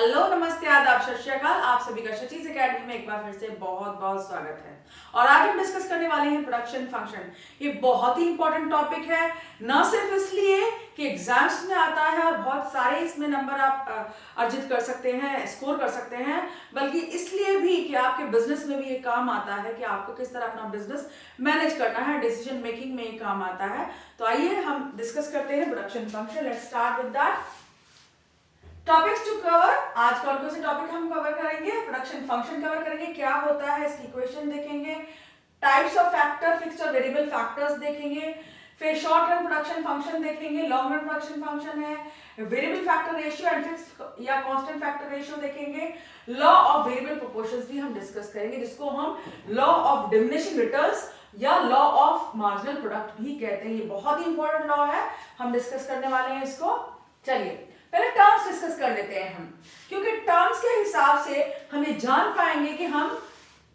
Hello, नमस्ते, आदाब, सत श्री अकाल। आप सभी का शचीज एकेडमी में एक बार फिर से बहुत बहुत स्वागत है। और आज हम डिस्कस करने वाले हैं प्रोडक्शन फंक्शन। ये बहुत ही इंपॉर्टेंट टॉपिक है, न सिर्फ इसलिए कि एग्जाम्स में आता है और बहुत सारे इसमें नंबर आप अर्जित कर सकते हैं, स्कोर कर सकते हैं, बल्कि इसलिए भी कि आपके बिजनेस में भी ये काम आता है कि आपको किस तरह अपना बिजनेस मैनेज करना है, डिसीजन मेकिंग में ये काम आता है। तो आइए हम डिस्कस करते हैं production function. Let's start with that. Topics to cover, आज कौन से टॉपिक हम कवर करेंगे? प्रोडक्शन फंक्शन कवर करेंगे, क्या होता है, इसकी इक्वेशन देखेंगे, टाइप्स ऑफ फैक्टर, फिक्स्ड और वेरिएबल फैक्टर्स देखेंगे, फिर शॉर्ट रन प्रोडक्शन फंक्शन देखेंगे, लॉन्ग रन प्रोडक्शन फंक्शन है, variable factor ratio and fixed या कांस्टेंट फैक्टर रेशियो देखेंगे, लॉ ऑफ वेरिएबल प्रोपोर्शंस भी हम डिस्कस करेंगे, जिसको हम लॉ ऑफ डिमिनिशिंग रिटर्न्स या लॉ ऑफ मार्जिनल प्रोडक्ट भी कहते हैं। ये बहुत ही इंपॉर्टेंट लॉ है, हम डिस्कस करने वाले हैं इसको। चलिए पहले टर्म्स डिस्कस कर लेते हैं हम, क्योंकि टर्म्स के हिसाब से हम ये जान पाएंगे कि हम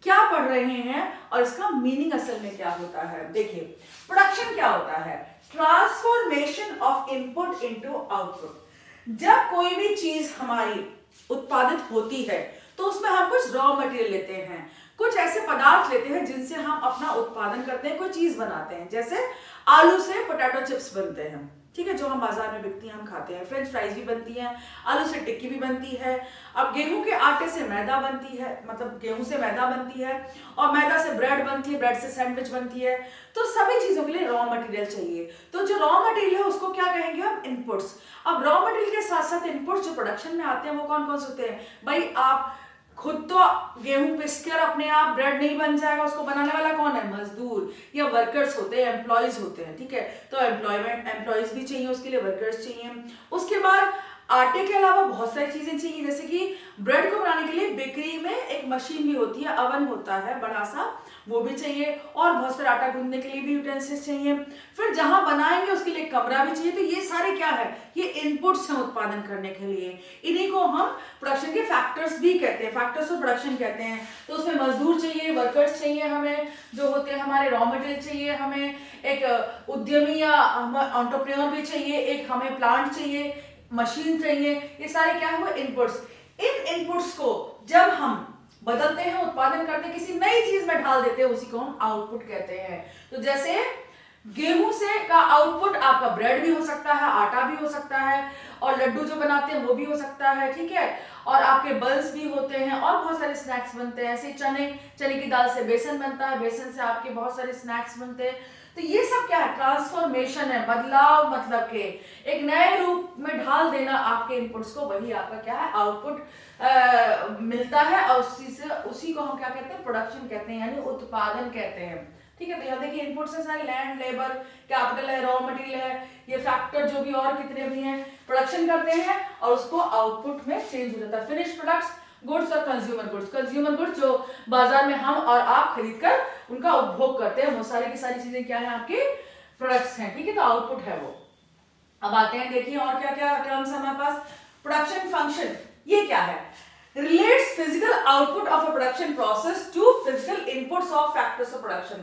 क्या पढ़ रहे हैं और इसका मीनिंग असल में क्या होता है। देखिए, प्रोडक्शन क्या होता है? Transformation of input into output. जब कोई भी चीज हमारी उत्पादित होती है तो उसमें हम कुछ रॉ मटेरियल लेते हैं, कुछ ऐसे पदार्थ लेते हैं जिनसे हम अपना उत्पादन करते हैं, कोई चीज बनाते हैं। जैसे आलू से पोटैटो चिप्स बनते हैं, ठीक है, जो हम बाजार में बिकती हैं, हम खाते हैं। फ्रेंच फ्राइज भी बनती हैं, आलू से टिक्की भी बनती है। अब गेहूं के आटे से मैदा बनती है, मतलब गेहूं से मैदा बनती है, और मैदा से ब्रेड बनती है, ब्रेड से सैंडविच बनती है। तो सभी चीजों के लिए रॉ मटेरियल चाहिए। तो जो रॉ मटेरियल है उसको क्या कहेंगे हम? इनपुट्स। अब रॉ मटेरियल के साथ साथ इनपुट्स जो प्रोडक्शन में आते हैं वो कौन कौन से होते हैं? भाई, आप खुद तो गेहूं पिसकर अपने आप ब्रेड नहीं बन जाएगा, उसको बनाने वाला कौन है? मजदूर या वर्कर्स होते हैं, एम्प्लॉयज होते हैं, ठीक है। तो एम्प्लॉयज भी चाहिए, उसके लिए वर्कर्स चाहिए। उसके बाद आटे के अलावा बहुत सारी चीजें चाहिए, जैसे कि ब्रेड को बनाने के लिए बेकरी में एक मशीन भी होती है, अवन होता है बड़ा सा, वो भी चाहिए, और बहुत सारे आटा गूंदने के लिए भी यूटेंसिल्स चाहिए। फिर जहां बनाएंगे उसके लिए कमरा भी चाहिए। तो ये सारे क्या है? ये इनपुट्स हैं उत्पादन करने के लिए। इन्हीं को हम प्रोडक्शन के फैक्टर्स भी कहते हैं, फैक्टर्स ऑफ प्रोडक्शन कहते हैं। तो उसमें मजदूर चाहिए, वर्कर्स चाहिए, हमें जो होते हैं हमारे रॉ मटेरियल चाहिए, हमें एक उद्यमी या एंटरप्रेन्योर भी चाहिए, एक हमें प्लांट चाहिए, मशीन चाहिए। ये सारे क्या है? इनपुट्स। इन इनपुट्स को जब हम बदलते हैं, उत्पादन करते हैं, किसी नई चीज में ढाल देते हैं, उसी को हम आउटपुट कहते हैं। तो जैसे गेहूं से का आउटपुट आपका ब्रेड भी हो सकता है, आटा भी हो सकता है, और लड्डू जो बनाते हैं वो भी हो सकता है, ठीक है, और आपके बल्स भी होते हैं, और बहुत सारे स्नैक्स बनते हैं। ऐसे चने की दाल से बेसन बनता है, बेसन से आपके बहुत सारे स्नैक्स बनते हैं। तो ये सब क्या है? ट्रांसफॉर्मेशन है, बदलाव, मतलब के एक नए रूप में ढाल देना आपके इनपुट्स को, वही आपका क्या है? आउटपुट मिलता है, और उसी को हम क्या कहते हैं? प्रोडक्शन कहते हैं, यानी उत्पादन कहते हैं, ठीक है। तो यहाँ देखिए इनपुट्स है सारे, लैंड, लेबर, कैपिटल है, रॉ मटेरियल है, ये फैक्टर जो भी और कितने भी हैं, प्रोडक्शन करते हैं और उसको आउटपुट में चेंज हो जाता है। फिनिश प्रोडक्ट्स, गुड्स और कंज्यूमर गुड्स। कंज्यूमर गुड्स जो बाजार में हम और आप खरीद कर उनका उपभोग करते हैं, वो सारी की सारी चीजें क्या है? आपके प्रोडक्ट्स हैं, ठीक है। तो आउटपुट है वो। अब आते हैं, देखिए और क्या क्या टर्म्स है हमारे पास। प्रोडक्शन फंक्शन, ये क्या है? Relates physical output of a production process to physical inputs of factors of production।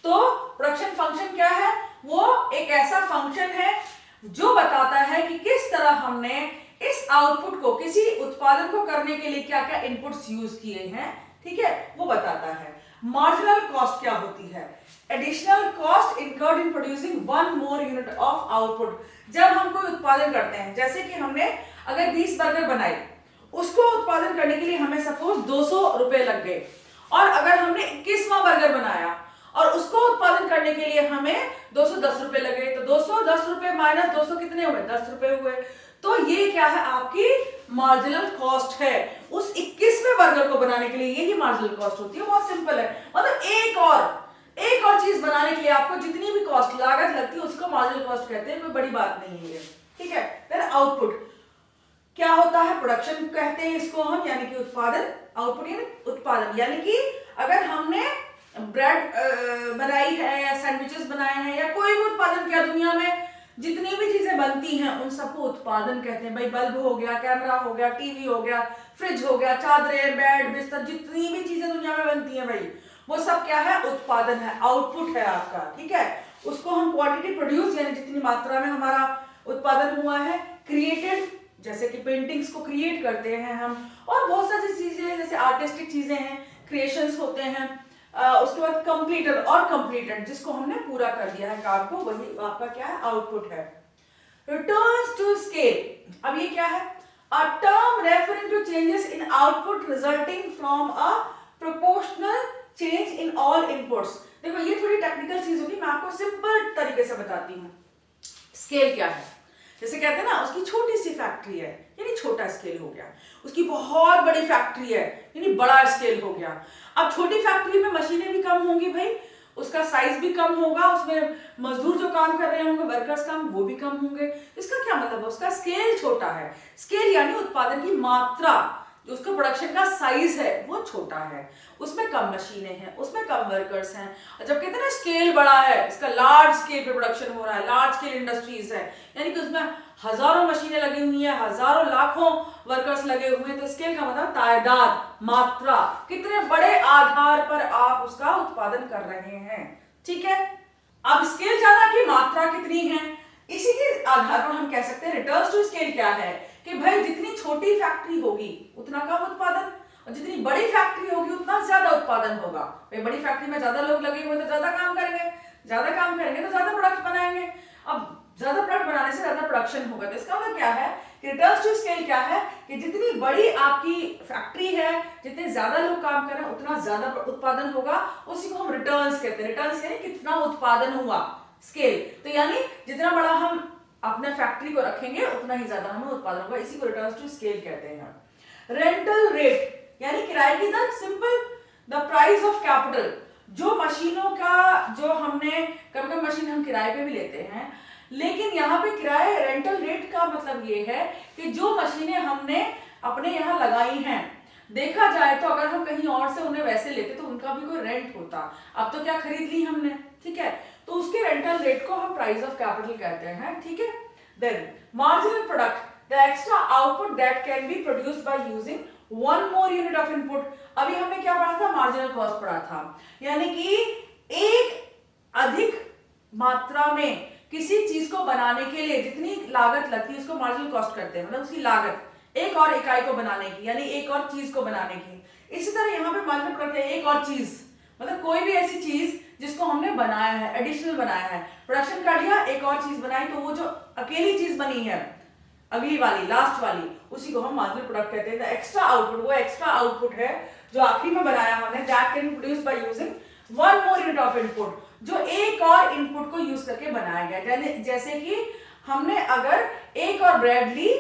तो प्रोडक्शन फंक्शन क्या है? वो एक ऐसा फंक्शन है जो बताता है कि किस तरह हमने इस आउटपुट को, किसी उत्पादन को करने के लिए क्या क्या इनपुट्स यूज किए हैं, ठीक है, वो बताता है। मार्जिनल कॉस्ट क्या होती है? Additional cost incurred in producing one more unit of output. जब हम कोई उत्पादन करते हैं, जैसे कि हमने अगर 20 बर्गर बनाए, उसको उत्पादन करने के लिए हमें सपोज 200 रुपए लग गए, और अगर हमने 21वां बर्गर बनाया और उसको उत्पादन करने के लिए हमें 210 रुपए लगे, तो 210 रुपए माइनस 200 कितने हुए? 10 रुपए हुए। तो ये क्या है? आपकी मार्जिनल कॉस्ट है उस 21वें बर्गर को बनाने के लिए। यही मार्जिनल कॉस्ट होती है, बहुत सिंपल है। मतलब एक और चीज बनाने के लिए आपको जितनी भी कॉस्ट, लागत लगती है, उसको मार्जिनल कॉस्ट कहते हैं, कोई बड़ी बात नहीं है, ठीक है। फिर आउटपुट क्या होता है? प्रोडक्शन कहते हैं इसको हम, यानी कि उत्पादन। आउटपुट यानी उत्पादन, यानी कि अगर हमने ब्रेड बनाई है या सैंडविचेस बनाए हैं या कोई भी उत्पादन किया, दुनिया में जितनी भी चीजें बनती हैं उन सबको उत्पादन कहते हैं। भाई, बल्ब हो गया, कैमरा हो गया, टीवी हो गया, फ्रिज हो गया, चादरें, बेड, बिस्तर, जितनी भी चीजें दुनिया में बनती हैं भाई, वो सब क्या है? उत्पादन है, आउटपुट है आपका, ठीक है। उसको हम क्वांटिटी प्रोड्यूस, यानी जितनी मात्रा में हमारा उत्पादन हुआ है, क्रिएटेड जैसे कि पेंटिंग्स को क्रिएट करते हैं हम, और बहुत सारी चीजें जैसे आर्टिस्टिक चीजें हैं, क्रिएशंस होते हैं। उसके बाद कंप्लीटेड और कंप्लीटेड, जिसको हमने पूरा कर दिया है काम को, वही आपका क्या है, आउटपुट है। रिटर्न्स टू स्केल, अब ये क्या है, a term referring to changes in output resulting from a proportional change in all inputs. देखो ये थोड़ी टेक्निकल चीज होगी, मैं आपको सिंपल तरीके से बताती हूँ। स्केल क्या है, जैसे कहते हैं ना, उसकी छोटी सी फैक्ट्री है यानी छोटा स्केल हो गया, उसकी बहुत बड़ी फैक्ट्री है यानी बड़ा स्केल हो गया। अब छोटी फैक्ट्री में मशीनें भी कम होंगी भाई, उसका साइज भी कम होगा, उसमें मजदूर जो काम कर रहे होंगे, वर्कर्स काम, वो भी कम होंगे। इसका क्या मतलब है, उसका स्केल छोटा है। स्केल यानी उत्पादन की मात्रा, जो उसका प्रोडक्शन का साइज है वो छोटा है, उसमें कम मशीनें हैं, उसमें कम वर्कर्स हैं। जब कहते हैं ना स्केल बड़ा है, इसका लार्ज स्केल पे प्रोडक्शन हो रहा है, लार्ज स्केल इंडस्ट्रीज है, यानी कि उसमें हजारों मशीनें लगी हुई हैं, हजारों लाखों वर्कर्स लगे हुए हैं, तो स्केल का मतलब तादाद, मात्रा, कितने बड़े आधार पर आप उसका उत्पादन कर रहे हैं। ठीक है, अब स्केल जाना कि मात्रा कितनी है, इसी के आधार पर हम कह सकते हैं रिटर्न्स टू स्केल क्या है, कि भाई जितनी छोटी फैक्ट्री होगी उतना कम उत्पादन, और जितनी बड़ी फैक्ट्री होगी उतना ज्यादा उत्पादन होगा। भाई बड़ी फैक्ट्री में ज्यादा लोग लगे हुए तो ज्यादा काम करेंगे, ज्यादा काम करेंगे तो ज्यादा प्रोडक्ट बनाएंगे, अब ज्यादा प्रोडक्ट बनाने से ज्यादा प्रोडक्शन होगा। तो इसका मतलब क्या है कि रिटर्न्स टू स्केल क्या है, कि जितनी बड़ी आपकी फैक्ट्री है, जितने ज्यादा लोग काम कर रहे हैं, उतना ज्यादा उत्पादन होगा, उसी को हम रिटर्न्स कहते हैं। रिटर्न्स यानी कितना उत्पादन हुआ, स्केल, तो यानी जितना बड़ा हम अपने फैक्ट्री को रखेंगे उतना ही ज्यादा हमें उत्पादन होगा, इसी को रिटर्न्स टू स्केल कहते हैं। रेंटल रेट यानी किराए की दर, simple, the price of capital, जो मशीनों का, जो हमने कभी कभी मशीन हम किराए पे भी लेते हैं, लेकिन यहाँ पे किराए, रेंटल रेट का मतलब ये है कि जो मशीनें हमने अपने यहाँ लगाई हैं, देखा जाए तो अगर हम कहीं और से उन्हें वैसे लेते तो उनका भी कोई रेंट होता, अब तो क्या खरीद ली हमने, ठीक है, तो उसके रेंटल रेट को हम प्राइस ऑफ कैपिटल कहते हैं। ठीक है, then marginal product, the extra output that can be produced by using one more unit of input. अभी हमने क्या पढ़ा था, मार्जिनल कॉस्ट पढ़ा था, यानी कि एक अधिक मात्रा में किसी चीज को बनाने के लिए जितनी लागत लगती है उसको मार्जिनल कॉस्ट करते हैं, मतलब उसकी लागत एक और इकाई को बनाने की, यानी एक और चीज को बनाने की। इसी तरह यहाँ पे मार्जिनल प्रोडक्ट है एक और चीज, मतलब कोई भी ऐसी चीज जिसको हमने बनाया है, एडिशनल बनाया है, प्रोडक्शन कर लिया, एक और चीज बनाई, तो वो जो अकेली चीज बनी है, अगली वाली, लास्ट वाली, उसी को हम मार्जिनल प्रोडक्ट कहते हैं। एक्स्ट्रा आउटपुट, वो एक्स्ट्रा आउटपुट है जो आखिरी में बनाया हमने, that can be produced by using one more unit of input, जो एक और इनपुट को यूज करके बनाया गया। जैसे कि हमने अगर एक और ब्रेड ली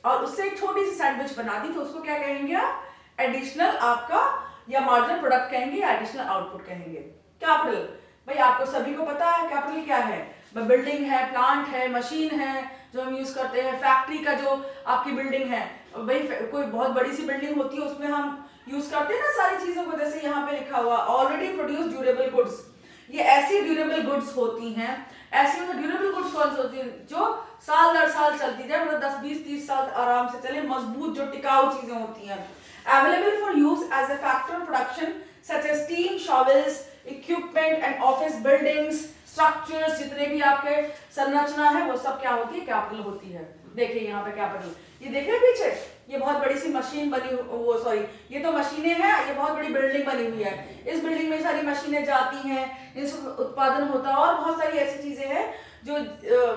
और उससे एक छोटी सी सैंडविच बना दी, तो उसको क्या कहेंगे आप, एडिशनल आपका या मार्जिनल प्रोडक्ट कहेंगे, या एडिशनल आउटपुट कहेंगे। कैपिटल, भाई आपको सभी को पता है कैपिटल क्या है, बिल्डिंग है, प्लांट है, मशीन है जो हम यूज करते हैं, फैक्ट्री का जो आपकी बिल्डिंग है, भाई कोई बहुत बड़ी सी बिल्डिंग होती है, उसमें हम यूज करते हैं ना सारी चीजों को, जैसे यहाँ पे लिखा हुआ ऑलरेडी प्रोड्यूस ड्यूरेबल गुड्स, ये ऐसी ड्यूरेबल गुड्स होती हैं, ऐसी मतलब ड्यूरेबल गुड्स कौन सी होती है, जो साल दर साल चलती जाए, मतलब 10, 20, 30 साल आराम से चले, मजबूत जो टिकाऊ चीजें होती हैं। Available for use as a factor of production such as steam shovels, equipment and office buildings, structures, जितने भी आपके संरचना है वो सब क्या होती है, कैपिटल होती है। देखिए यहाँ पे कैपिटल, ये देख रहे हैं पीछे, ये बहुत बड़ी सी मशीन बनी, वो सॉरी, ये तो मशीनें हैं, ये बहुत बड़ी बिल्डिंग बनी हुई है, इस बिल्डिंग में सारी मशीनें जाती हैं, इनसे उत्पादन होता है, और बहुत सारी ऐसी चीजें हैं जो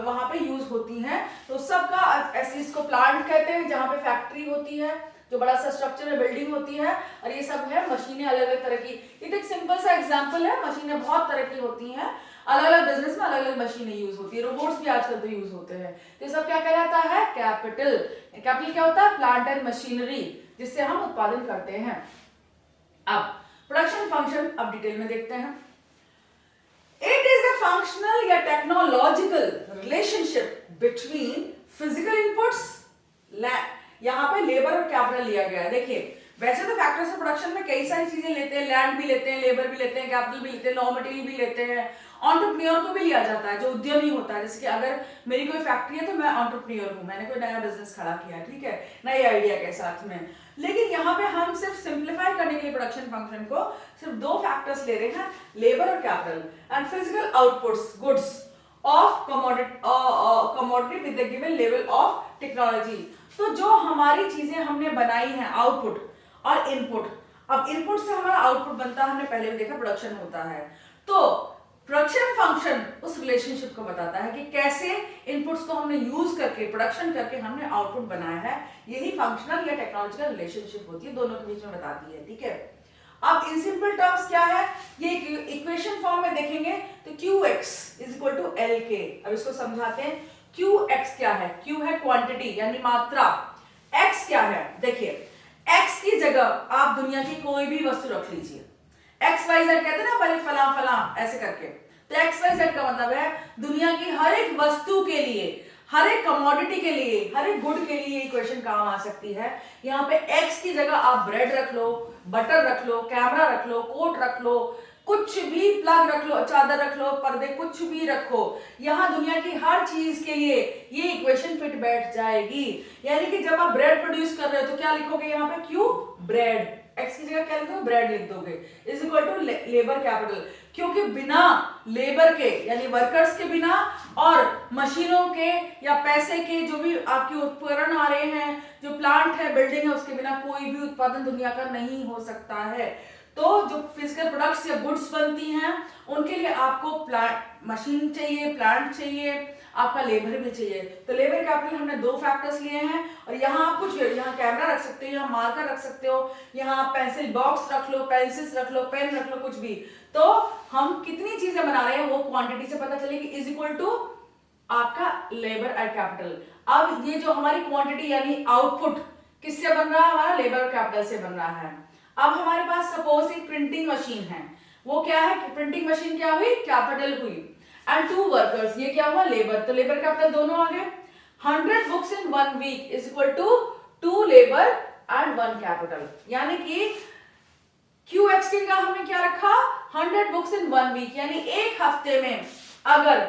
वहां पे यूज होती हैं, तो सबका ऐसे इसको प्लांट कहते हैं, जहाँ पे फैक्ट्री होती है, जो बड़ा सा स्ट्रक्चर है, बिल्डिंग होती है, और ये सब है मशीनें अलग अलग तरह की। ये तो एक सिंपल सा एग्जांपल है, मशीनें बहुत तरह की होती हैं, अलग अलग बिजनेस में अलग अलग मशीनें यूज होती है, रोबोट्स भी आजकल तो यूज होते हैं। तो ये सब क्या कहलाता है, कैपिटल। कैपिटल क्या होता है, प्लांट एंड मशीनरी, जिससे हम उत्पादन करते हैं। अब प्रोडक्शन फंक्शन अब डिटेल में देखते हैं। इट इज अ फंक्शनल या technological relationship between physical inputs, यहाँ पे लेबर और कैपिटल लिया गया है। देखिए वैसे तो फैक्टर्स ऑफ प्रोडक्शन में कई सारी चीजें लेते हैं, लैंड भी लेते हैं, लेबर भी लेते हैं, कैपिटल भी लेते हैं, रॉ मटेरियल भी लेते हैं, एंटरप्रेन्योर को भी लिया जाता है, जो उद्यमी होता है। जैसे कि अगर मेरी कोई फैक्ट्री है तो मैं एंटरप्रेन्योर हूँ, मैंने कोई नया बिजनेस खड़ा किया, ठीक है, नए आइडिया के साथ में। लेकिन यहाँ पे हम सिर्फ सिंप्लीफाई करने के लिए प्रोडक्शन फंक्शन को सिर्फ दो फैक्टर्स ले रहे हैं, लेबर और capital, and physical outputs, goods of commodity with the given level of technology. तो जो हमारी चीजें हमने बनाई हैं, आउटपुट और इनपुट, अब इनपुट से हमारा आउटपुट बनता है, हमने पहले भी देखा प्रोडक्शन होता है। तो प्रोडक्शन फंक्शन उस रिलेशनशिप को बताता है कि कैसे इनपुट्स को हमने यूज करके, प्रोडक्शन करके हमने आउटपुट बनाया है। यही फंक्शनल या टेक्नोलॉजिकल रिलेशनशिप होती है, दोनों के बीच में बताती है। ठीक है, अब इन सिंपल टर्म्स क्या है, ये इक्वेशन फॉर्म में देखेंगे तो QX is equal to LK। अब इसको समझाते हैं। QX क्या है? Q है क्वांटिटी यानी मात्रा, X क्या है? देखिए X की जगह आप दुनिया की कोई भी वस्तु रख लीजिए। XYZ कहते हैं ना पहले, फला फला ऐसे करके, तो XYZ का मतलब है दुनिया की हर एक वस्तु के लिए, हर एक कमोडिटी के लिए, हर एक गुड के लिए इक्वेशन काम आ सकती है। यहाँ पे X की जगह आप ब्रेड रख लो, बटर रख लो, कैमरा रख लो, कोट रख लो, कुछ भी, प्लग रख लो, चादर रख लो, पर्दे, कुछ भी रखो, यहाँ दुनिया की हर चीज के लिए ये इक्वेशन फिट बैठ जाएगी। यानी कि जब आप ब्रेड प्रोड्यूस कर रहे हो तो क्या लिखोगे यहाँ पे? Q ब्रेड, X की जगह क्या लिख दोगे? ब्रेड लिख दोगे, is equal to labour capital. क्योंकि बिना लेबर के यानी वर्कर्स के बिना और मशीनों के या पैसे के, जो भी आपके उपकरण आ रहे हैं, जो प्लांट है, बिल्डिंग है, उसके बिना कोई भी उत्पादन दुनिया का नहीं हो सकता है। तो जो फिजिकल प्रोडक्ट्स या गुड्स बनती हैं उनके लिए आपको मशीन चाहिए, प्लांट चाहिए, आपका लेबर भी चाहिए। तो लेबर कैपिटल हमने दो फैक्टर्स लिए हैं, और यहाँ आप कुछ, यहाँ कैमरा रख सकते हो, यहाँ मार्कर रख सकते हो, यहाँ आप पेंसिल बॉक्स रख लो, पेंसिल्स रख लो, पेन रख लो, कुछ भी। तो हम कितनी चीजें बना रहे हैं वो क्वांटिटी से पता चलेगी, इज इक्वल टू आपका लेबर एंड कैपिटल। अब ये जो हमारी क्वांटिटी यानी आउटपुट किससे बन रहा है? हमारा लेबर कैपिटल से बन रहा है। अब हमारे पास सपोज एक प्रिंटिंग मशीन है, वो क्या है कि प्रिंटिंग मशीन क्या हुई? कैपिटल हुई, एंड 2 वर्कर्स, ये क्या हुआ? लेबर। तो लेबर कैपिटल दोनों आ गए। 100 books in 1 week is equal to 2 labour and 1 capital. यानी कि QX की जगह हमने क्या रखा? 100 बुक्स इन 1 वीक, यानी एक हफ्ते में अगर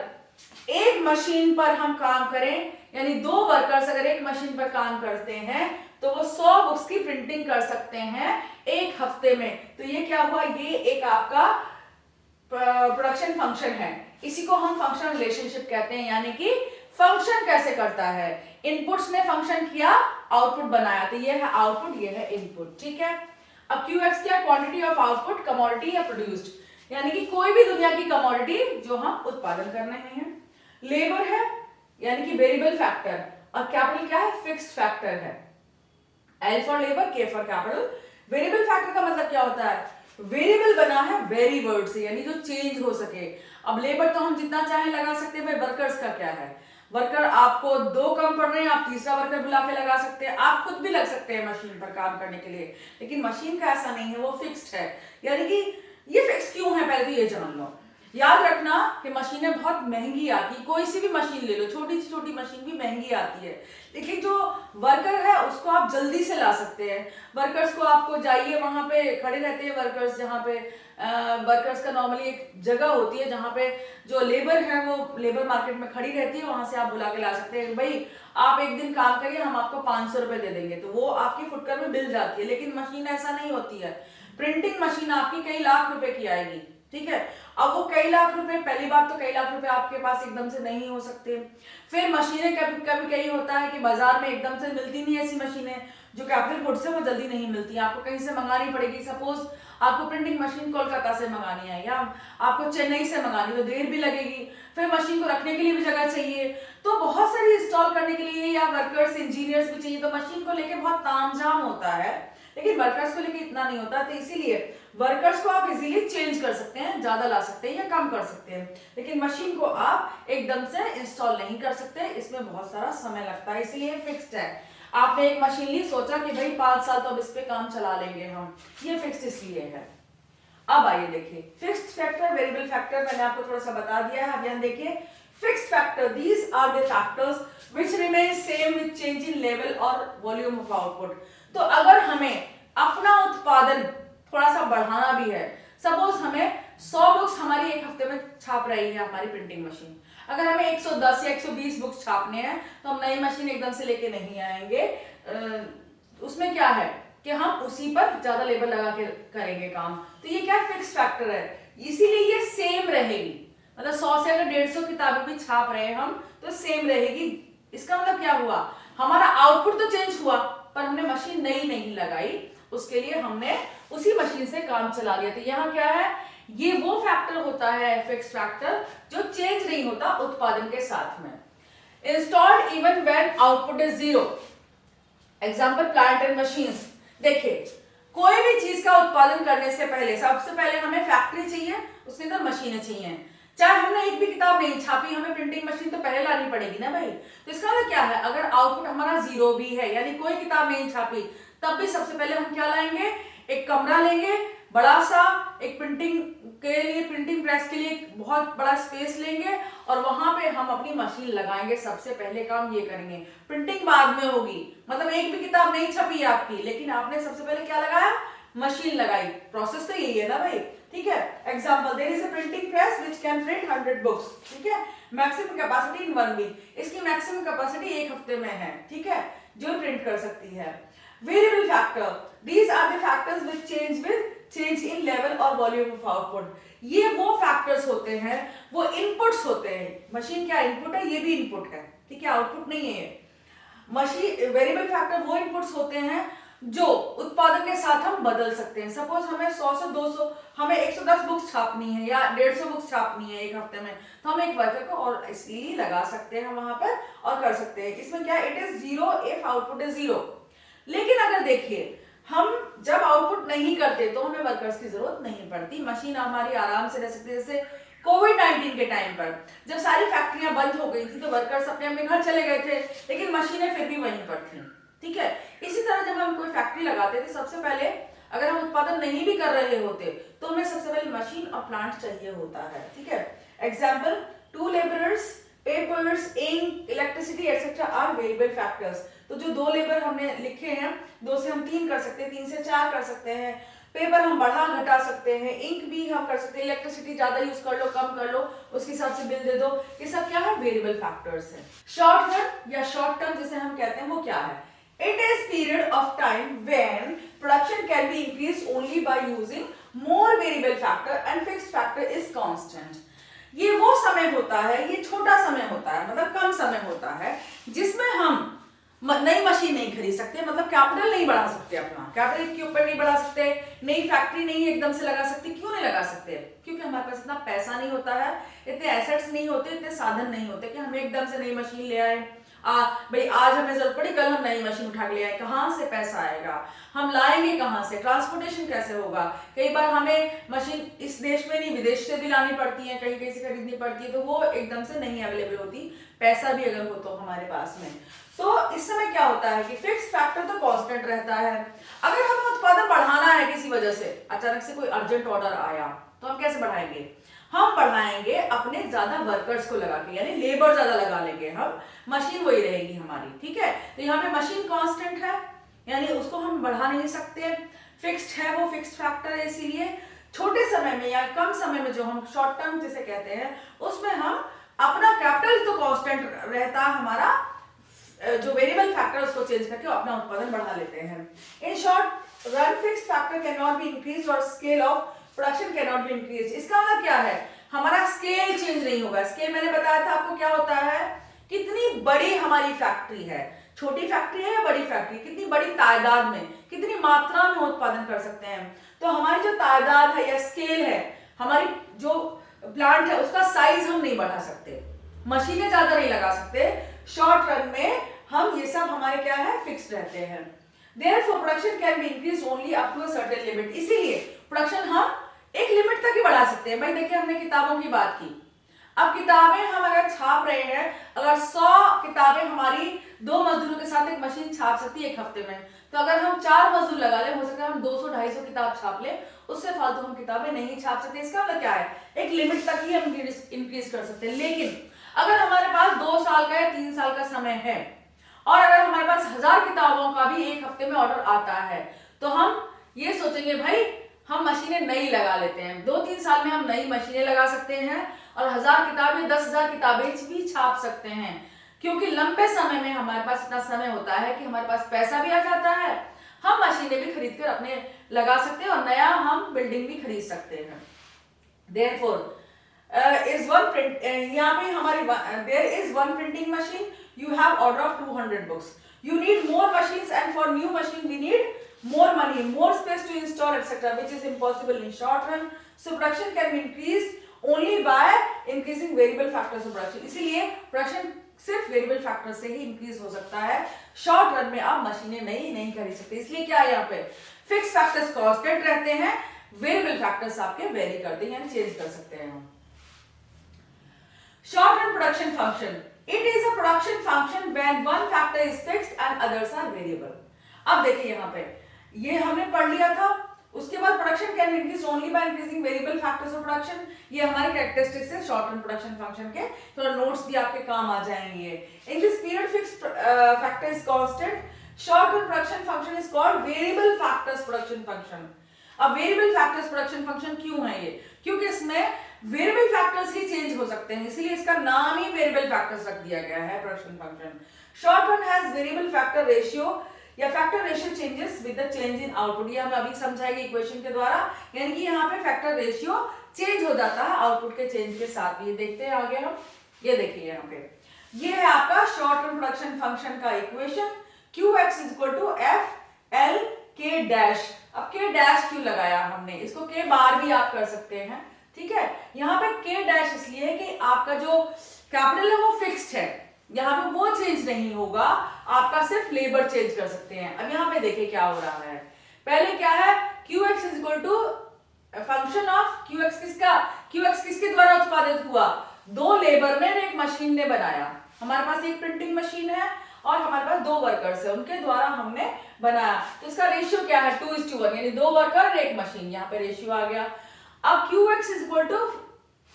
एक मशीन पर हम काम करें, यानी 2 वर्कर्स अगर एक मशीन पर काम करते हैं तो वो 100 बुक्स की प्रिंटिंग कर सकते हैं एक हफ्ते में। तो ये क्या हुआ? ये एक आपका प्रोडक्शन फंक्शन है, इसी को हम फंक्शनल रिलेशनशिप कहते हैं। यानी कि फंक्शन कैसे करता है, इनपुट्स ने फंक्शन किया, आउटपुट बनाया, तो ये है आउटपुट, ये है इनपुट। ठीक है, अब QX क्या? क्वांटिटी ऑफ आउटपुट, कमोडिटी या प्रोड्यूस्ड, यानी कि कोई भी दुनिया की कमोडिटी जो हम उत्पादन कर रहे हैं। लेबर है यानी कि वेरिएबल फैक्टर, और कैपिटल क्या है? फिक्स्ड फैक्टर है। L for labour, K for capital. Variable factor का मतलब क्या होता है? वेरिएबल बना है वेरी वर्ड से, यानी जो चेंज हो सके। अब लेबर तो हम जितना चाहे लगा सकते हैं, भाई वर्कर्स का क्या है? वर्कर आपको 2 कम पड़ रहे हैं, आप तीसरा वर्कर बुला के लगा सकते हैं, आप खुद भी लग सकते हैं मशीन पर काम करने के लिए, लेकिन मशीन का ऐसा नहीं है, वो फिक्स्ड है। यानी कि ये फिक्स क्यों है, पहले तो ये जान लो। याद रखना कि मशीनें बहुत महंगी आती, कोई सी भी मशीन ले लो, छोटी से छोटी मशीन भी महंगी आती है, लेकिन जो वर्कर है उसको आप जल्दी से ला सकते हैं। वर्कर्स को आपको जाइए, वहां पे खड़े रहते हैं वर्कर्स, जहाँ पे वर्कर्स का नॉर्मली एक जगह होती है जहाँ पे जो लेबर है वो लेबर मार्केट में खड़ी रहती है, वहां से आप बुला के ला सकते हैं, भाई आप एक दिन काम करिए, हम आपको 500 रुपए दे देंगे, तो वो आपकी फुटकर में मिल जाती है। लेकिन मशीन ऐसा नहीं होती है। प्रिंटिंग मशीन आपकी कई लाख रुपए की आएगी, ठीक है। अब वो कई लाख रुपए, पहली बात तो कई लाख रुपए आपके पास एकदम से नहीं हो सकते। फिर मशीनें कभी कभी कहीं होता है कि बाजार में एकदम से मिलती नहीं, ऐसी मशीनें जो कैपिटल गुड्स है वो जल्दी नहीं मिलती, आपको कहीं से मंगानी पड़ेगी। सपोज आपको प्रिंटिंग मशीन कोलकाता से मंगानी है या आपको चेन्नई से मंगानी, तो देर भी लगेगी। फिर मशीन को रखने के लिए भी जगह चाहिए, तो बहुत सारी इंस्टॉल करने के लिए या वर्कर्स इंजीनियर्स भी चाहिए, तो मशीन को लेके बहुत तामझाम होता है, लेकिन वर्कर्स को लेके इतना नहीं होता। तो इसीलिए वर्कर्स को आप इजीली चेंज कर सकते हैं, ज्यादा ला सकते हैं या कम कर सकते हैं, लेकिन मशीन को आप एकदम से इंस्टॉल नहीं कर सकते, इसमें बहुत सारा समय लगता है, इसीलिए फिक्स्ड है। आपने एक मशीन ली, सोचा कि भाई 5 साल तो अब इस पे काम चला लेंगे हम, ये फिक्स्ड इसलिए है। अब आइए देखिए फिक्स्ड फैक्टर, वेरिएबल फैक्टर मैंने आपको थोड़ा सा बता दिया है। अब यहाँ देखिए fixed factor, these are the factors which remain same with change in level और वॉल्यूम ऑफ आउटपुट। तो अगर हमें अपना उत्पादन थोड़ा सा बढ़ाना भी है, सपोज हमें 100 बुक्स हमारी एक हफ्ते में छाप रही है हमारी प्रिंटिंग मशीन, अगर हमें 110 या 120 बुक्स छापने हैं तो हम नई मशीन एकदम से लेके नहीं आएंगे। उसमें क्या है कि हम उसी पर ज्यादा लेबर लगा के करेंगे काम, तो ये क्या फिक्स फैक्टर है, इसीलिए ये सेम रहेगी। मतलब 100 से अगर 150 किताबें भी छाप रहे हैं हम तो सेम रहेगी। इसका मतलब क्या हुआ, हमारा आउटपुट तो चेंज हुआ पर हमने मशीन नई नहीं लगाई, उसके लिए हमने उसी मशीन से काम चला लिया। तो यहाँ क्या है, ये वो फैक्टर होता है फिक्स फैक्टर जो चेंज नहीं होता उत्पादन के साथ में। Installed even when output is zero, example plant and machines. देखिए कोई भी चीज का उत्पादन करने से पहले सबसे पहले हमें फैक्ट्री चाहिए, उसके अंदर मशीनें चाहिए। चाहे हमने एक भी किताब नहीं छापी, हमें प्रिंटिंग मशीन तो पहले लानी पड़ेगी ना भाई। तो इसका मतलब क्या है, अगर आउटपुट हमारा जीरो भी है यानी कोई किताब नहीं छापी, तब भी सबसे पहले हम क्या लाएंगे, एक कमरा लेंगे बड़ा सा, एक प्रिंटिंग के लिए, प्रिंटिंग प्रेस के लिए एक बहुत बड़ा स्पेस लेंगे और वहां पे हम अपनी मशीन लगाएंगे। सबसे पहले काम ये करेंगे, प्रिंटिंग बाद में होगी, मतलब एक भी किताब नहीं छपी है आपकी, लेकिन आपने सबसे पहले क्या लगाया, मशीन लगाई। प्रोसेस तो यही है ना भाई, ठीक है। Example, there is a printing press which can print 100 books, ठीक है। मैक्सिमम कैपेसिटी इन 1 वीक, इसकी मैक्सिमम कैपेसिटी एक हफ्ते में है, ठीक है, जो प्रिंट कर सकती है। Variable factor, these are the factors which change with change in level और वॉल्यूम ऑफ आउटपुट। ये वो फैक्टर्स होते हैं, वो इनपुट्स होते हैं। मशीन क्या इनपुट है, ये भी इनपुट है, ठीक है, आउटपुट नहीं है। मशीन वेरिएबल फैक्टर वो इनपुट्स होते हैं जो उत्पादन के साथ हम बदल सकते हैं। सपोज हमें 100 से 200, हमें 110 बुक्स छापनी है या 150 बुक्स छापनी है एक हफ्ते में, तो हम एक वर्कर को और इसीलिए लगा सकते हैं वहां पर और कर सकते हैं। इसमें क्या, it is zero if output is zero. लेकिन अगर देखिए हम जब आउटपुट नहीं करते तो हमें वर्कर्स की जरूरत नहीं पड़ती, मशीन हमारी आराम से रह सकती है। जैसे कोविड-19 के टाइम पर जब सारी फैक्ट्रियां बंद हो गई थी तो वर्कर्स अपने अपने घर चले गए थे, लेकिन मशीनें फिर भी वहीं पर थी, ठीक है। इसी तरह जब हम कोई फैक्ट्री लगाते थे, सबसे पहले अगर हम उत्पादन नहीं भी कर रहे होते तो हमें सबसे पहले मशीन और प्लांट चाहिए होता है, ठीक है। Example, 2 labourers, papers, ink, electricity etcetera are variable factors. तो जो 2 लेबर हमने लिखे हैं, 2 से हम 3 कर सकते हैं, 3 से 4 कर सकते हैं, पेपर हम बढ़ा घटा सकते हैं, इंक भी हम कर सकते हैं, इलेक्ट्रिसिटी ज्यादा यूज कर लो कम कर लो उसके हिसाब से बिल दे दो। ये सब क्या है, वेरिएबल फैक्टर्स है। शॉर्ट टर्म या शॉर्ट टर्म जिसे हम कहते हैं वो क्या है, it is period of time when production can be increase only by using more variable factor and fixed factor is constant. ये वो समय होता है, ये छोटा समय होता है, मतलब कम समय होता है जिसमें हम नई मशीन नहीं खरीद सकते, मतलब कैपिटल नहीं बढ़ा सकते, अपना कैपिटल के ऊपर नहीं बढ़ा सकते, नई फैक्ट्री नहीं एकदम से लगा सकते। क्यों नहीं लगा सकते, क्योंकि हमारे पास इतना पैसा नहीं होता है, इतने एसेट्स नहीं होते, इतने साधन नहीं होते कि हम एकदम से नई मशीन ले आए। भाई आज हमें जरूरत पड़ी, कल हम नई मशीन उठा के ले आए, कहाँ से पैसा आएगा, हम लाएंगे कहाँ से, ट्रांसपोर्टेशन कैसे होगा। कई बार हमें मशीन इस देश में नहीं विदेश से भी लानी पड़ती है, कहीं कहीं से खरीदनी पड़ती है, तो वो एकदम से नहीं अवेलेबल होती, पैसा भी अगर हो तो हमारे पास में। तो इस समय क्या होता है कि फिक्स्ड फैक्टर तो कांस्टेंट रहता है। अगर हमें उत्पादन बढ़ाना है किसी वजह से, अचानक से कोई अर्जेंट ऑर्डर आया, तो हम कैसे बढ़ाएंगे, हम बढ़ाएंगे अपने ज्यादा वर्कर्स को लगा के, यानी लेबर ज्यादा लगा लेंगे हम, मशीन वही रहेगी हमारी, ठीक है। तो यहाँ पे मशीन कांस्टेंट है यानी उसको हम बढ़ा नहीं सकते, फिक्स्ड है, वो फिक्स्ड फैक्टर है, इसीलिए छोटे समय में या कम समय में जो हम शॉर्ट टर्म जिसे कहते हैं उसमें हम अपना कैपिटल तो कांस्टेंट रहता है हमारा, जो वेरिएबल फैक्टर उसको चेंज करके अपना उत्पादन बढ़ा लेते हैं। In short run fixed factor can not be increased और scale of production can not be increased. इसका मतलब क्या है, हमारा स्केल चेंज नहीं होगा। स्केल मैंने बताया था आपको क्या होता है, कितनी बड़ी हमारी फैक्ट्री है, छोटी फैक्ट्री है या बड़ी फैक्ट्री, कितनी बड़ी तादाद में, कितनी मात्रा में उत्पादन कर सकते हैं। तो हमारी जो तादाद है या स्केल है, हमारी जो प्लांट है उसका साइज हम नहीं बढ़ा सकते, मशीनें ज्यादा नहीं लगा सकते। शॉर्ट रन में हम ये सब हमारे क्या है, फिक्स्ड रहते हैं। Therefore, production can be increased only up to a certain limit। इसीलिए प्रोडक्शन हम एक लिमिट तक ही बढ़ा सकते हैं। भाई देखिए हमने किताबों की बात की, अब किताबें हम अगर छाप रहे हैं, अगर 100 किताबें हमारी 2 मजदूरों के साथ एक मशीन छाप सकती है एक हफ्ते में, तो अगर हम 4 मजदूर लगा ले, हो सकता है हम 200-250 किताब छाप ले, उससे फालतू हम किताबें नहीं छाप सकते। इसका मतलब क्या है, एक लिमिट तक ही हम इंक्रीज कर सकते हैं। लेकिन अगर हमारे पास 2 साल का या 3 साल का समय है और अगर हमारे पास 1000 किताबों का भी एक हफ्ते में ऑर्डर आता है, तो हम ये सोचेंगे भाई हम मशीनें नई लगा लेते हैं, 2-3 साल में हम नई मशीनें लगा सकते हैं और 1000 किताबें 10,000 किताबें भी छाप सकते हैं, क्योंकि लंबे समय में हमारे पास इतना समय होता है कि हमारे पास पैसा भी आ जाता है, हम मशीनें भी खरीद कर अपने लगा सकते हैं और नया हम बिल्डिंग भी खरीद सकते हैं। Therefore, is one print यहाँ पे हमारी there is one printing machine, you have order of 200 books, you need more machines and for new machine we need more money, more space to install etc, which is impossible in short run, so production can be increased only by increasing variable factors of production. इसीलिए production सिर्फ variable factor से ही increase हो सकता है, short run में आप मशीनें नहीं खरीद सकते, इसलिए क्या है यहाँ पे फिक्स फैक्टर्स कांस्टेंट रहते हैं, वेरिएबल फैक्टर्स आपके वेरी करते हैं यानी चेंज कर सकते हैं हम। Short run production function, it is a production function when one factor is fixed and others are variable. अब देखिए यहाँ पे ये हमने पढ़ लिया था, उसके बाद production can increase only by increasing variable factors of production, ये हमारे कैरेक्टरिस्टिक्स है शॉर्ट रन प्रोडक्शन फंक्शन के, थोड़ा नोट्स भी आपके काम आ जाएंगे। In this period fixed factor is constant, short run production function is called variable factors production function. अब वेरिएबल फैक्टर्स प्रोडक्शन फंक्शन क्यों है ये, क्योंकि इसमें वेरिएबल फैक्टर्स ही चेंज हो सकते हैं, इसीलिए इसका नाम ही वेरिएबल फैक्टर्स रख दिया गया है production function. Short run has variable factor ratio या factor ratio changes with the change in output, ये हम अभी समझाएंगे इक्वेशन के द्वारा, यानी कि यहाँ पे फैक्टर रेशियो चेंज हो जाता है आउटपुट के चेंज के साथ। ये देखते हैं आगे हम, ये देखिए यहाँ पे ये है आपका शॉर्ट रन प्रोडक्शन फंक्शन का equation, QX equal to F L K dash. अब के डैश क्यों लगाया हमने, इसको के बार भी आप कर सकते हैं, ठीक है। यहाँ पे के डैश इसलिए है कि आपका जो कैपिटल है वो फिक्स्ड है, यहाँ पे वो चेंज नहीं होगा, आपका सिर्फ लेबर चेंज कर सकते हैं। अब यहाँ पे देखिए क्या हो रहा है, पहले क्या है QX is equal to function of QX किसका, QX किसके द्वारा उत्पादित हुआ, दो लेबर ने एक मशीन ने बनाया। हमारे पास एक प्रिंटिंग मशीन है और हमारे पास दो वर्कर्स है, उनके द्वारा हमने बनाया, तो इसका रेशियो क्या है 2:1, यानी दो वर्कर और एक मशीन, यहाँ पे रेशियो आ गया। अब QX is equal to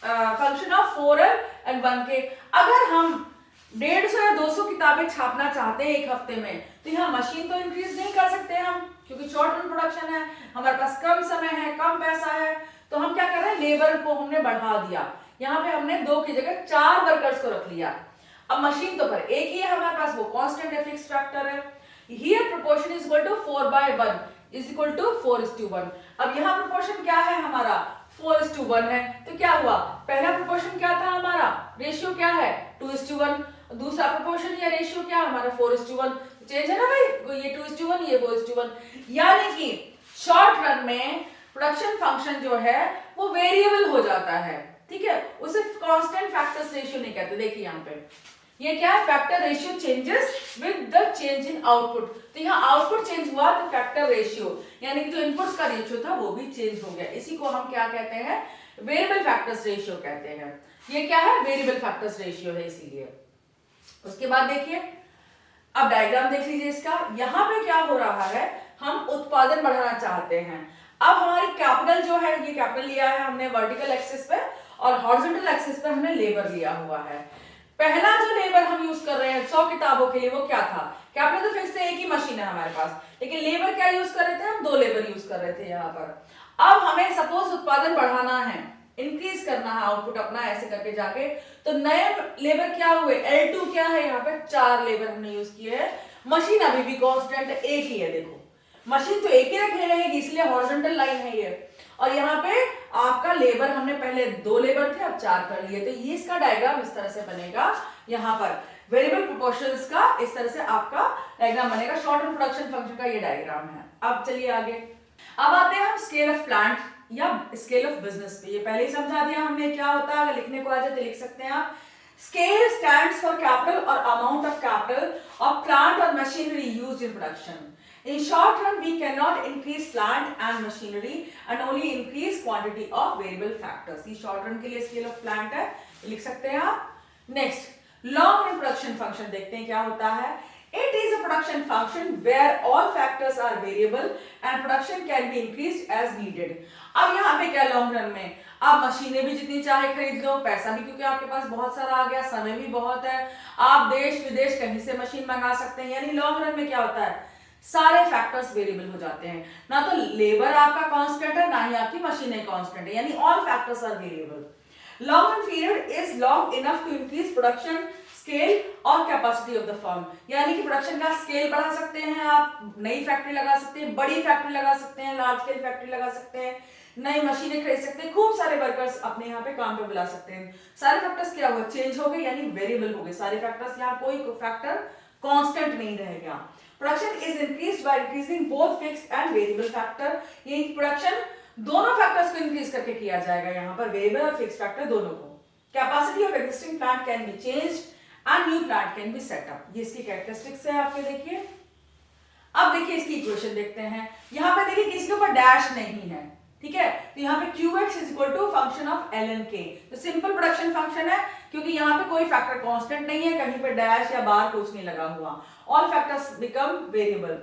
function of 4L and 1K। अगर हम 150 या 200 किताबें छापना चाहते हैं एक हफ्ते में, तो यहाँ मशीन तो इंक्रीज नहीं कर सकते हम, क्योंकि शॉर्ट रन प्रोडक्शन है, हमारे पास कम समय है, कम पैसा है, तो हम क्या कर रहे हैं लेबर को हमने बढ़ा दिया, यहाँ पे हमने 2 की जगह 4 वर्कर्स को रख लिया। अब मशीन तो पर एक ही है हमारे पास, वो कांस्टेंट है, फिक्स्ड फैक्टर है। Here proportion is equal to 4/1 is equal to 4:1। अब यहाँ प्रोपोर्शन क्या है हमारा 4:1 है, तो क्या हुआ पहला प्रोपोर्शन क्या था हमारा, रेशियो क्या है 2:1, दूसरा प्रोपोर्शन या रेशियो क्या है हमारा 4:1, चेंज है ना भाई, ये 2:1 ये 4:1, यानी कि शॉर्ट रन में प्रोडक्शन फंक्शन जो है वो वेरिएबल हो जाता है, ठीक है, उसे कांस्टेंट फैक्टर्स रेशियो नहीं कहते। देखिए यहाँ पे ये क्या है, factor ratio changes with the change in output, तो यहाँ आउटपुट चेंज हुआ तो फैक्टर रेशियो यानी कि जो इनपुट्स का रेशियो था वो भी चेंज हो गया, इसी को हम क्या कहते हैं वेरिएबल फैक्टर्स रेशियो कहते हैं। ये क्या है वेरिएबल फैक्टर्स रेशियो है, इसीलिए। उसके बाद देखिए अब डायग्राम देख लीजिए इसका, यहाँ पे क्या हो रहा है, हम उत्पादन बढ़ाना चाहते हैं। अब हमारी कैपिटल जो है, ये कैपिटल लिया है हमने वर्टिकल एक्सिस पे और हॉरिजॉन्टल एक्सिस पे हमने लेबर लिया हुआ है। पहला जो लेबर हम यूज कर रहे हैं 100 किताबों के लिए वो क्या था, कैपिटल तो फिक्स है, एक ही मशीन है हमारे पास, लेकिन लेबर क्या यूज कर रहे थे हम, 2 लेबर यूज कर रहे थे यहाँ पर। अब हमें सपोज उत्पादन बढ़ाना है, इंक्रीज करना है आउटपुट अपना ऐसे करके जाके, तो नए लेबर क्या हुए L2 क्या है, यहाँ पे 4 लेबर हमने यूज किए हैं। मशीन अभी भी कांस्टेंट एक ही है, देखो मशीन तो एक ही रहेगी, इसलिए हॉरिजॉन्टल लाइन है ये, और यहाँ पे आपका लेबर हमने पहले 2 लेबर थे अब 4 कर लिए, तो ये इसका डायग्राम इस तरह से बनेगा। यहाँ पर वेरिएबल प्रोपोर्शंस का इस तरह से आपका डायग्राम बनेगा, शॉर्ट रन प्रोडक्शन फंक्शन का ये डायग्राम है। अब चलिए आगे, अब आते हैं हम स्केल ऑफ प्लांट या स्केल ऑफ बिजनेस पे। ये पहले ही समझा दिया हमने क्या होता है, अगर लिखने को आ जाए तो लिख सकते हैं आप। स्केल स्टैंड्स फॉर कैपिटल और amount of capital of plant और machinery used in production. In short run, we cannot increase plant and machinery and only increase quantity of variable factors. ये short run के लिए scale of plant है, लिख सकते हैं आप। Next, long run production function देखते हैं क्या होता है। It is a production function where all factors are variable and production can be increased as needed. अब यहाँ पे क्या long run में आप मशीनें भी जितनी चाहे खरीद लो, पैसा भी क्योंकि आपके पास बहुत सारा आ गया, समय भी बहुत है, आप देश विदेश कहीं से मशीन मंगा सकते हैं, यानी long run में क्या होता है सारे फैक्टर्स वेरिएबल हो जाते हैं, ना तो लेबर आपका कांस्टेंट है ना ही आपकी मशीनें कांस्टेंट है, यानी all factors are variable. Long run period is long enough to increase production scale और कैपेसिटी ऑफ द फर्म, यानी कि प्रोडक्शन का स्केल बढ़ा सकते हैं, आप नई फैक्ट्री लगा सकते हैं, बड़ी फैक्ट्री लगा सकते हैं, लार्ज स्केल फैक्ट्री लगा सकते हैं, नई मशीनें खरीद सकते हैं, खूब सारे वर्कर्स अपने यहाँ पे काम पे बुला सकते हैं। सारे फैक्टर्स क्या हुए, चेंज हो गए, यानी वेरिएबल हो गए सारे फैक्टर्स, यहाँ कोई फैक्टर कांस्टेंट नहीं रहेगा। Production is increased by increasing both fixed and variable factor, ये प्रोडक्शन दोनों फैक्टर्स को इंक्रीज करके किया जाएगा, यहाँ पर वेरिएबल और फिक्स्ड फैक्टर दोनों को। Capacity of existing plant can be changed and new plant can be set up, ये इसकी कैरेक्टरिस्टिक्स है आपके। देखिए अब देखिए इसकी इक्वेशन देखते हैं, यहाँ पे देखिए किसी के ऊपर डैश नहीं है, ठीक है, तो यहाँ पे QX is equal to function of LNK, तो सिंपल प्रोडक्शन फंक्शन है, क्योंकि यहाँ पे कोई फैक्टर कांस्टेंट नहीं है, कहीं पे डैश या बार कुछ नहीं लगा हुआ, all factors become variable.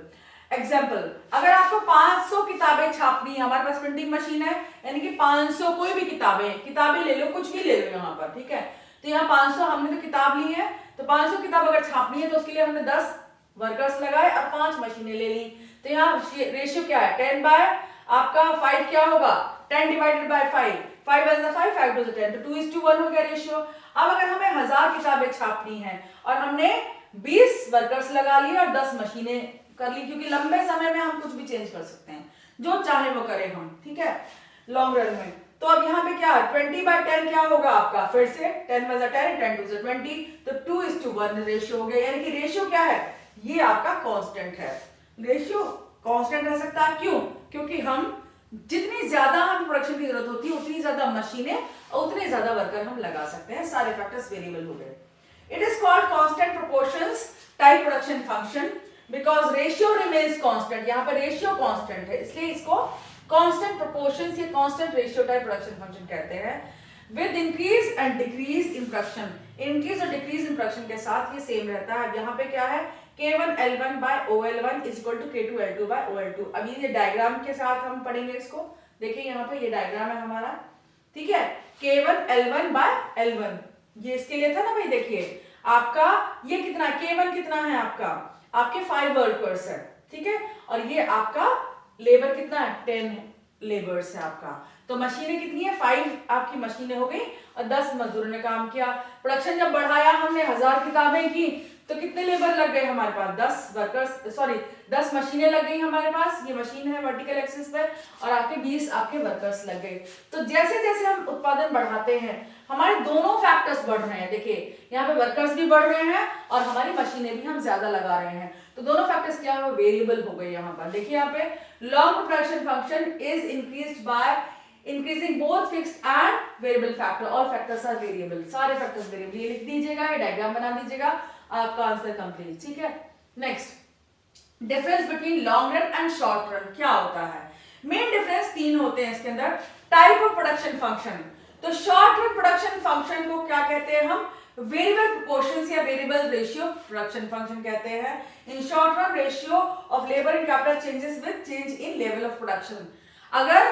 Example, अगर आपको 500 किताबें छापनी है, हमारे पास प्रिंटिंग मशीन है, यानी कि 500 कोई भी किताबें ले लो, कुछ भी ले लो यहाँ पर, ठीक है, तो यहाँ 500 हमने तो किताब ली है, तो 500 किताब अगर छापनी है तो उसके लिए हमने 10 वर्कर्स लगाए और 5 मशीनें ले ली, तो यहाँ रेशियो क्या है, 10 बाय आपका 5 क्या होगा, 10 डिवाइडेड बाय 5, 5 1 is 5, 5 2 is 10, तो 2:1 हो गया रेशियो। अब अगर हमें 1000 किताबें छापनी है और हमने 20 वर्कर्स लगा लिए और 10 मशीनें कर ली, क्योंकि लंबे समय में हम कुछ भी चेंज कर सकते हैं, जो चाहे वो करें हम, ठीक है, लॉन्ग रन में। तो अब यहाँ पे क्या है, 20/10 क्या होगा आपका, फिर से 10 1 is 10, 10 2 is 20, तो 2:1 रेशियो हो गया, यानी कि रेशियो क्या है, ये आपका कांस्टेंट है, रेशियो कांस्टेंट रह सकता है, क्यों, क्योंकि हम जितनी ज्यादा हम प्रोडक्शन की जरूरत होती है उतनी ज्यादा मशीनें और उतने ज्यादा वर्कर हम लगा सकते हैं, सारे फैक्टर्स वेरिएबल हो गए। It is called constant proportions type production function because ratio remains constant, यहाँ पर रेशियो कांस्टेंट है, इसलिए इसको कांस्टेंट प्रोपोर्शंस या constant ratio type production function कहते हैं। With increase and decrease in production, increase और डिक्रीज इन प्रोडक्शन के साथ ये सेम रहता है। यहाँ पे क्या है, K1 L1 by OL1 is equal to K2 L2 by OL2। अभी ये डायग्राम के साथ हम पढ़ेंगे इसको, देखिए यहाँ पे ये डायग्राम है हमारा, ठीक है, K1 L1 by L1, ये इसके लिए था ना भाई, देखिए आपका ये कितना, K1 कितना है आपका, आपके 5 वर्कर्स है, ठीक है, और ये आपका लेबर कितना है, 10 लेबर्स है आपका, तो मशीनें कितनी है, 5 आपकी मशीनें हो गई और 10 मजदूरों ने काम किया। प्रोडक्शन जब बढ़ाया हमने 1000 किताबें की, तो कितने लेबर लग गए हमारे पास, 10 मशीनें लग गई हमारे पास, ये मशीन है वर्टिकल एक्सिस पे, और आपके 20 आपके वर्कर्स लग गए। तो जैसे जैसे हम उत्पादन बढ़ाते हैं हमारे दोनों फैक्टर्स बढ़ रहे हैं, देखिए यहाँ पे वर्कर्स भी बढ़ रहे हैं और हमारी मशीनें भी हम ज्यादा लगा रहे हैं, तो दोनों फैक्टर्स क्या है, वेरिएबल हो गए। यहाँ पर देखिए, यहाँ पे long production function is increased by increasing both fixed and variable factor, all factors are variable, सारे फैक्टर्स वेरिएबल, ये लिख दीजिएगा, ये डायग्राम बना दीजिएगा, आपका आंसर कंप्लीट, ठीक है। Next, difference between long run and short run क्या होता है, मेन डिफरेंस 3 होते हैं इसके अंदर। टाइप ऑफ प्रोडक्शन फंक्शन, तो शॉर्ट रन प्रोडक्शन फंक्शन को क्या कहते हैं हम, वेरिएबल प्रोपोर्शंस या वेरिएबल रेशियो प्रोडक्शन फंक्शन कहते हैं। In short run ratio of labour and capital changes with change in level of production, अगर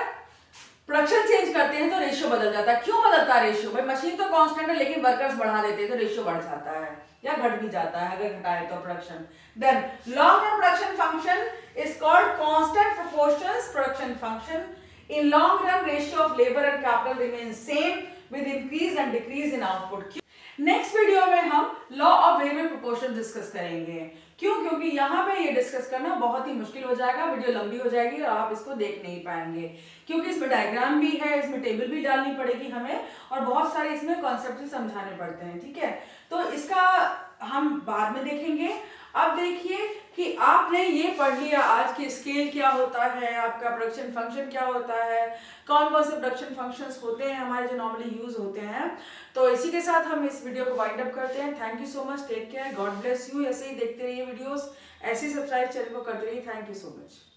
प्रोडक्शन चेंज करते हैं तो रेशियो बदल जाता है। क्यों बदलता है रेशियो, भाई मशीन तो कांस्टेंट है लेकिन वर्कर्स बढ़ा देते हैं तो रेशियो बढ़ जाता है या घट भी जाता है, अगर घटाए तो production. Then long run production function is called constant proportions production function. In long run ratio of labour and capital remain same with increase and decrease in output. Next video में हम law of variable proportion discuss करेंगे। क्यों, क्योंकि यहाँ पे ये discuss करना बहुत ही मुश्किल हो जाएगा, वीडियो लंबी हो जाएगी और आप इसको देख नहीं पाएंगे, क्योंकि इसमें डायग्राम भी है, इसमें टेबल भी डालनी पड़ेगी हमें और बहुत सारे इसमें कॉन्सेप्ट भी समझाने पड़ते हैं, ठीक है। तो इसका हम बाद में देखेंगे। अब देखिए कि आपने ये पढ़ लिया आज की स्केल क्या होता है, आपका प्रोडक्शन फंक्शन क्या होता है, कौन कौन से प्रोडक्शन फंक्शंस होते हैं हमारे जो नॉर्मली यूज होते हैं। तो इसी के साथ हम इस वीडियो को वाइंड अप करते हैं। Thank you so much, take care, God bless you. ऐसे ही देखते रहिए वीडियोस, ऐसे ही सब्सक्राइब चैनल को करते रहिए। Thank you so much.